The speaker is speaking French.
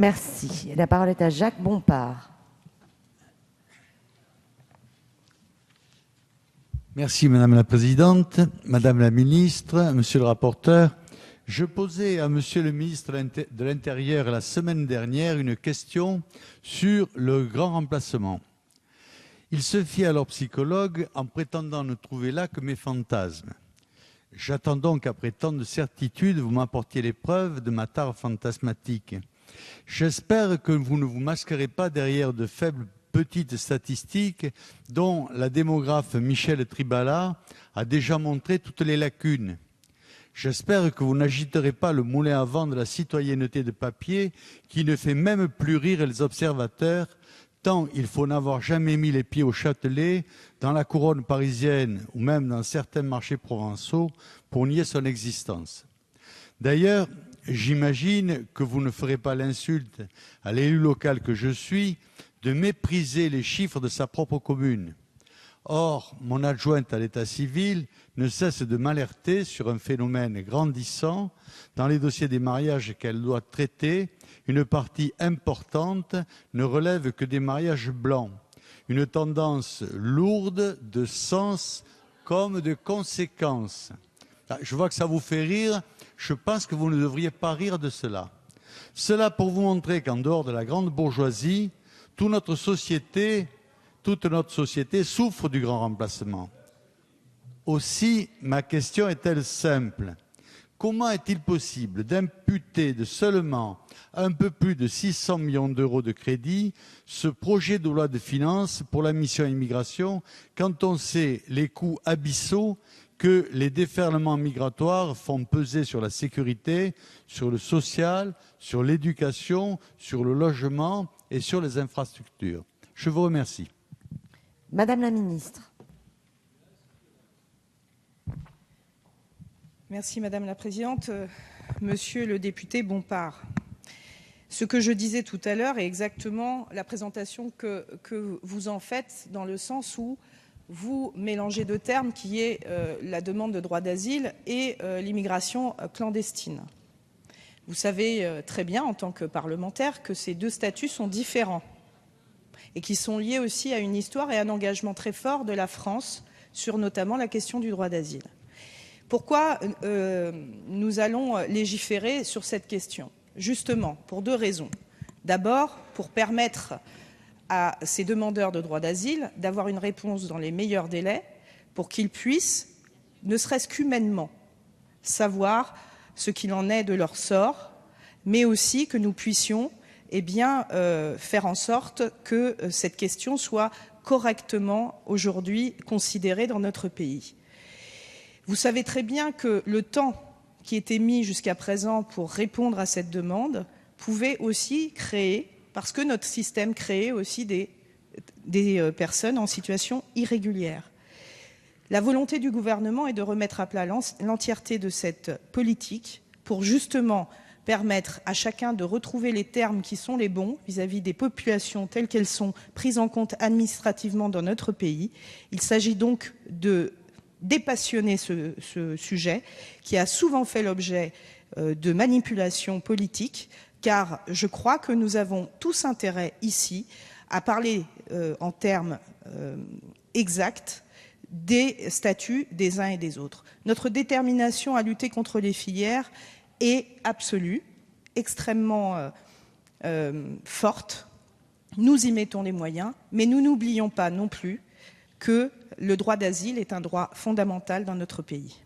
Merci. La parole est à Jacques Bompard. Merci Madame la Présidente, Madame la Ministre, Monsieur le rapporteur. Je posais à Monsieur le ministre de l'Intérieur la semaine dernière une question sur le grand remplacement. Il se fit alors psychologue en prétendant ne trouver là que mes fantasmes. J'attends donc, après tant de certitudes, vous m'apportiez les preuves de ma tare fantasmatique. J'espère que vous ne vous masquerez pas derrière de faibles petites statistiques dont la démographe Michel Tribala a déjà montré toutes les lacunes. J'espère que vous n'agiterez pas le moulin à vent de la citoyenneté de papier qui ne fait même plus rire les observateurs, tant il faut n'avoir jamais mis les pieds au Châtelet, dans la couronne parisienne ou même dans certains marchés provençaux pour nier son existence. D'ailleurs, j'imagine que vous ne ferez pas l'insulte à l'élu local que je suis de mépriser les chiffres de sa propre commune. Or, mon adjointe à l'état civil ne cesse de m'alerter sur un phénomène grandissant. Dans les dossiers des mariages qu'elle doit traiter, une partie importante ne relève que des mariages blancs. Une tendance lourde de sens comme de conséquences. Je vois que ça vous fait rire. Je pense que vous ne devriez pas rire de cela. Cela pour vous montrer qu'en dehors de la grande bourgeoisie, toute notre société souffre du grand remplacement. Aussi, ma question est-elle simple. Comment est-il possible d'imputer de seulement un peu plus de 600 millions d'euros de crédit ce projet de loi de finances pour la mission immigration quand on sait les coûts abyssaux que les déferlements migratoires font peser sur la sécurité, sur le social, sur l'éducation, sur le logement et sur les infrastructures? Je vous remercie. Madame la Ministre. Merci Madame la Présidente. Monsieur le député Bompard, ce que je disais tout à l'heure est exactement la présentation que vous en faites, dans le sens où vous mélangez deux termes qui est la demande de droit d'asile et l'immigration clandestine. Vous savez très bien, en tant que parlementaire, que ces deux statuts sont différents et qui sont liés aussi à une histoire et à un engagement très fort de la France sur notamment la question du droit d'asile. Pourquoi nous allons légiférer sur cette question? Justement, pour deux raisons. D'abord, pour permettre à ces demandeurs de droit d'asile d'avoir une réponse dans les meilleurs délais pour qu'ils puissent, ne serait-ce qu'humainement, savoir ce qu'il en est de leur sort, mais aussi que nous puissions faire en sorte que cette question soit correctement aujourd'hui considérée dans notre pays. Vous savez très bien que le temps qui était mis jusqu'à présent pour répondre à cette demande pouvait aussi créer, parce que notre système créait aussi des personnes en situation irrégulière. La volonté du gouvernement est de remettre à plat l'entièreté de cette politique pour justement permettre à chacun de retrouver les termes qui sont les bons vis-à-vis des populations telles qu'elles sont prises en compte administrativement dans notre pays. Il s'agit donc de dépassionner ce sujet qui a souvent fait l'objet de manipulations politiques, car je crois que nous avons tous intérêt ici à parler en termes exacts des statuts des uns et des autres. Notre détermination à lutter contre les filières est absolue, extrêmement forte. Nous y mettons les moyens, mais nous n'oublions pas non plus que le droit d'asile est un droit fondamental dans notre pays.